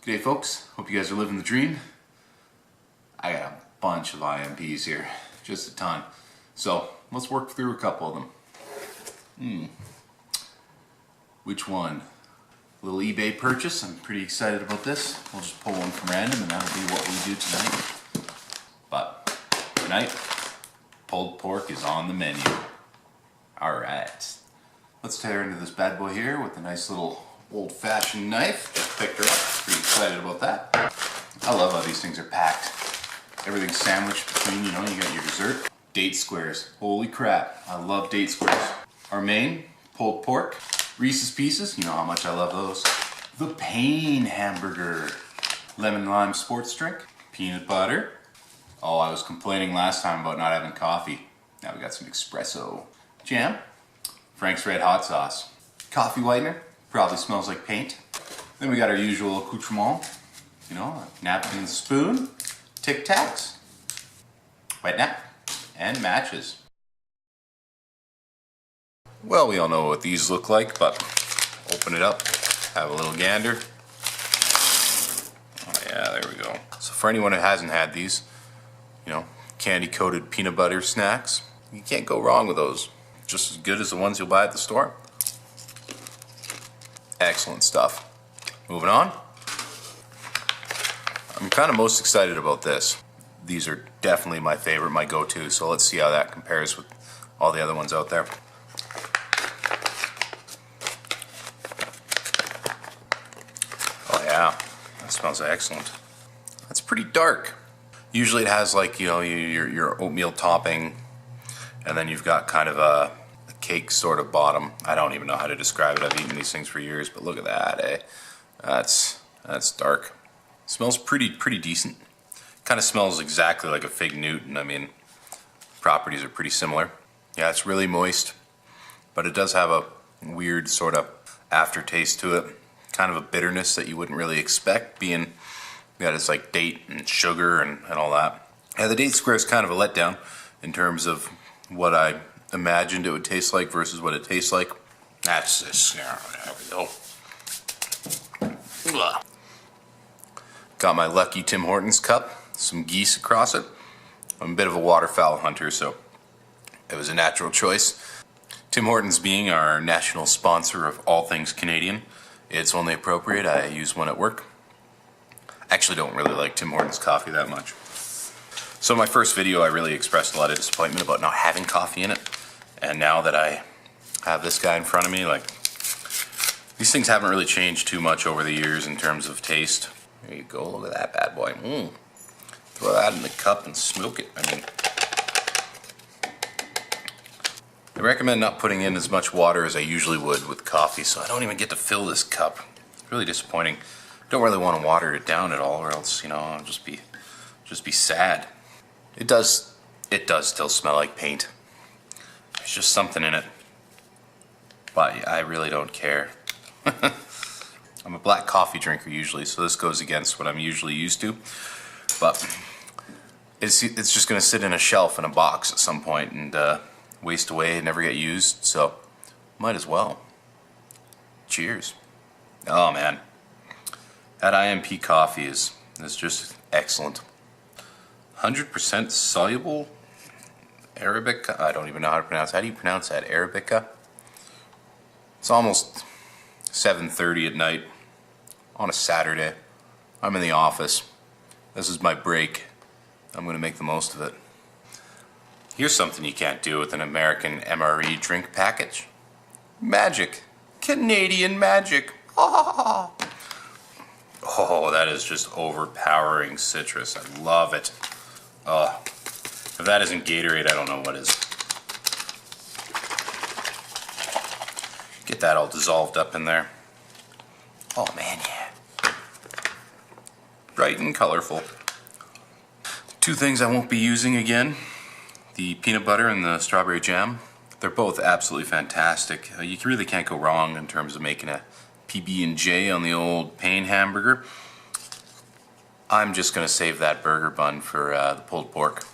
G'day folks, hope you guys are living the dream. I got a bunch of IMPs here, just a ton. So let's work through a couple of them. Which one? A little eBay purchase, I'm pretty excited about this. We'll just pull one from random and that'll be what we do tonight. But tonight, pulled pork is on the menu. Alright, let's tear into this bad boy here with a nice little old-fashioned knife. Just picked her up, pretty excited about that. I love how these things are packed. Everything's sandwiched between, you got your dessert. Date squares, holy crap, I love date squares. Our main, pulled pork. Reese's Pieces, you know how much I love those. The Pain Hamburger. Lemon lime sports drink. Peanut butter. Oh, I was complaining last time about not having coffee. Now we got some espresso. Jam. Frank's Red Hot Sauce. Coffee whitener. Probably smells like paint. Then we got our usual accoutrement. A napkin and spoon. Tic Tacs. Wet nap. And matches. Well, we all know what these look like, but open it up, have a little gander. Oh yeah, there we go. So for anyone who hasn't had these, candy-coated peanut butter snacks, you can't go wrong with those. Just as good as the ones you'll buy at the store. Excellent stuff. Moving on. I'm kind of most excited about this. These are definitely my favorite, my go-to, so let's see how that compares with all the other ones out there. Oh yeah, that smells excellent. That's pretty dark. Usually it has like, your oatmeal topping, and then you've got kind of a cake sort of bottom. I don't even know how to describe it. I've eaten these things for years, but look at that, eh? That's dark. Smells pretty decent. Kind of smells exactly like a Fig Newton. I mean, properties are pretty similar. Yeah, it's really moist, but it does have a weird sort of aftertaste to it. Kind of a bitterness that you wouldn't really expect, being that it's like date and sugar and all that. Yeah, the date square is kind of a letdown in terms of what I imagined it would taste like versus what it tastes like. That's this. There we go. Ugh. Got my lucky Tim Hortons cup, some geese across it. I'm a bit of a waterfowl hunter, so it was a natural choice. Tim Hortons being our national sponsor of all things Canadian, it's only appropriate I use one at work. I actually don't really like Tim Hortons coffee that much. So in my first video I really expressed a lot of disappointment about not having coffee in it. And now that I have this guy in front of me, these things haven't really changed too much over the years in terms of taste. There you go, look at that bad boy. Throw that in the cup and smoke it. I recommend not putting in as much water as I usually would with coffee, so I don't even get to fill this cup. It's really disappointing. Don't really want to water it down at all, or else, I'll just be sad. It does still smell like paint. There's just something in it. But I really don't care. I'm a black coffee drinker usually, so this goes against what I'm usually used to. But it's just going to sit in a shelf in a box at some point and waste away and never get used, so might as well. Cheers. Oh man. That IMP coffee is just excellent. 100% soluble Arabica. I don't even know how to pronounce it. How do you pronounce that? Arabica? It's almost 7:30 at night on a Saturday. I'm in the office. This is my break. I'm going to make the most of it. Here's something you can't do with an American MRE drink package. Magic. Canadian magic. Oh, that is just overpowering citrus. I love it. If that isn't Gatorade, I don't know what is. Get that all dissolved up in there. Oh man, yeah. Bright and colorful. Two things I won't be using again. The peanut butter and the strawberry jam. They're both absolutely fantastic. You really can't go wrong in terms of making a PB&J on the old Pain Hamburger. I'm just going to save that burger bun for the pulled pork.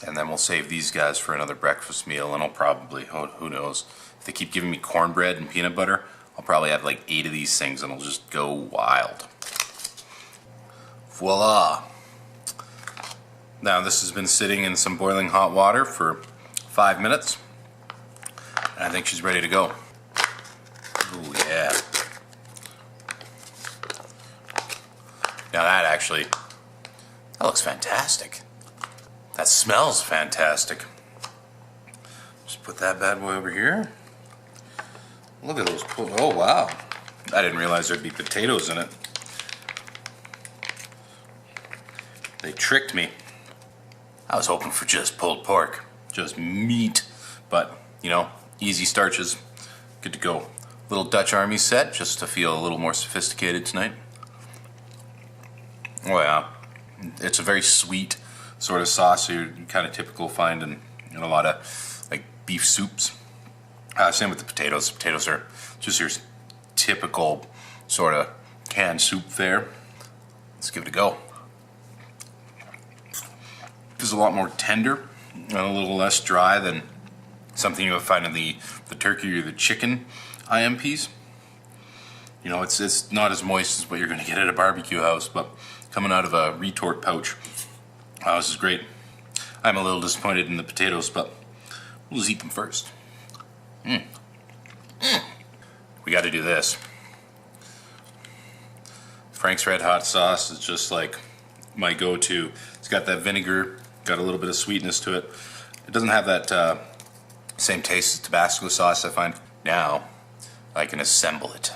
And then we'll save these guys for another breakfast meal, and I'll probably, who knows, if they keep giving me cornbread and peanut butter, I'll probably have like 8 of these things and I'll just go wild. Voila! Now this has been sitting in some boiling hot water for 5 minutes, and I think she's ready to go. Ooh, yeah. Now that looks fantastic. That smells fantastic. Just put that bad boy over here. Look at those, oh wow. I didn't realize there'd be potatoes in it. They tricked me. I was hoping for just pulled pork, just meat, but you know, easy starches, good to go. Little Dutch Army set, just to feel a little more sophisticated tonight. Oh yeah, it's a very sweet sort of sauce you kind of typical find in a lot of like beef soups. Same with the potatoes. Potatoes are just your typical sort of canned soup fare. Let's give it a go. This is a lot more tender and a little less dry than something you would find in the turkey or the chicken IMPs. You know, it's not as moist as what you're going to get at a barbecue house, but coming out of a retort pouch, this is great. I'm a little disappointed in the potatoes, but we'll just eat them first. We got to do this. Frank's Red Hot sauce is just like my go-to. It's got that vinegar, got a little bit of sweetness to it. It doesn't have that same taste as Tabasco sauce, I find. Now I can assemble it.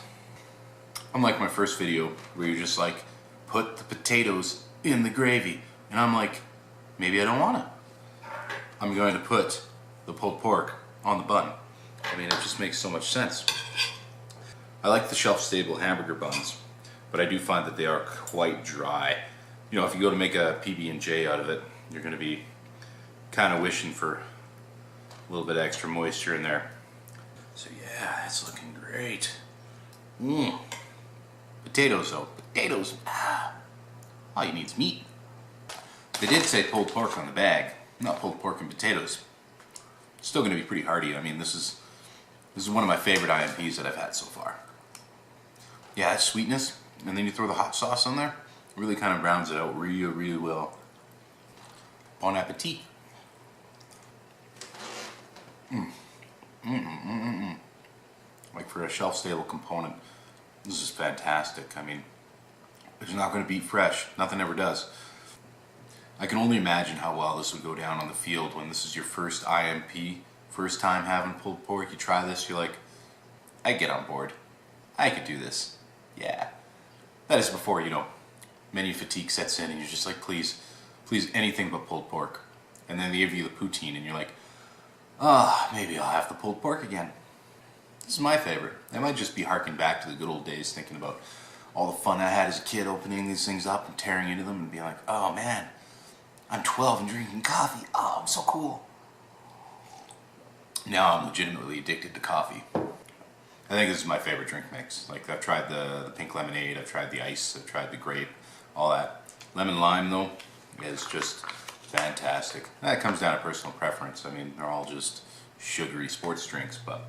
Unlike my first video where you're just like, put the potatoes in the gravy, and I'm like, maybe I don't want to. I'm going to put the pulled pork on the bun. I mean, it just makes so much sense. I like the shelf-stable hamburger buns, but I do find that they are quite dry. You know, if you go to make a PB&J out of it, you're going to be kind of wishing for a little bit of extra moisture in there. So yeah, it's looking great. Potatoes though, potatoes. All you need is meat. They did say pulled pork on the bag, not pulled pork and potatoes. Still going to be pretty hearty. I mean, this is one of my favorite IMPs that I've had so far. Yeah, that sweetness, and then you throw the hot sauce on there, really kind of rounds it out really well. Bon appetit. Like for a shelf-stable component, this is fantastic. I mean, it's not going to be fresh. Nothing ever does. I can only imagine how well this would go down on the field when this is your first IMP, first time having pulled pork. You try this, you're like, I get on board. I could do this. Yeah. That is before, you know, menu fatigue sets in and you're just like, please anything but pulled pork. And then they give you the poutine and you're like, maybe I'll have the pulled pork again. This is my favorite. I might just be harking back to the good old days, thinking about all the fun I had as a kid opening these things up and tearing into them and being like, oh man, I'm 12 and drinking coffee. Oh, I'm so cool. Now I'm legitimately addicted to coffee. I think this is my favorite drink mix. Like, I've tried the pink lemonade, I've tried the ice, I've tried the grape, all that. Lemon lime though is just fantastic. That comes down to personal preference. I mean, they're all just sugary sports drinks, but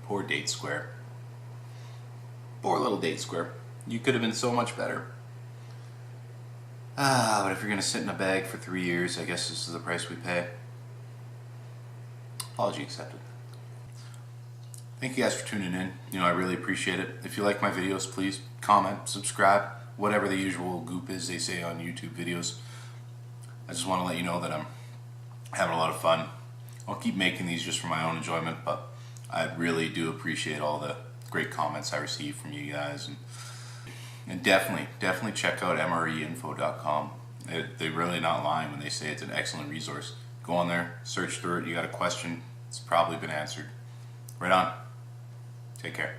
poor Date Square. Poor little Date Square. You could have been so much better. But if you're gonna sit in a bag for 3 years, I guess this is the price we pay. Apology accepted. Thank you guys for tuning in. You know, I really appreciate it. If you like my videos, please comment, subscribe, whatever the usual goop is they say on YouTube videos. I just want to let you know that I'm having a lot of fun. I'll keep making these just for my own enjoyment, but I really do appreciate all the great comments I receive from you guys. And definitely check out mreinfo.com. They're really not lying when they say it's an excellent resource. Go on there, search through it. You got a question, it's probably been answered. Right on. Take care.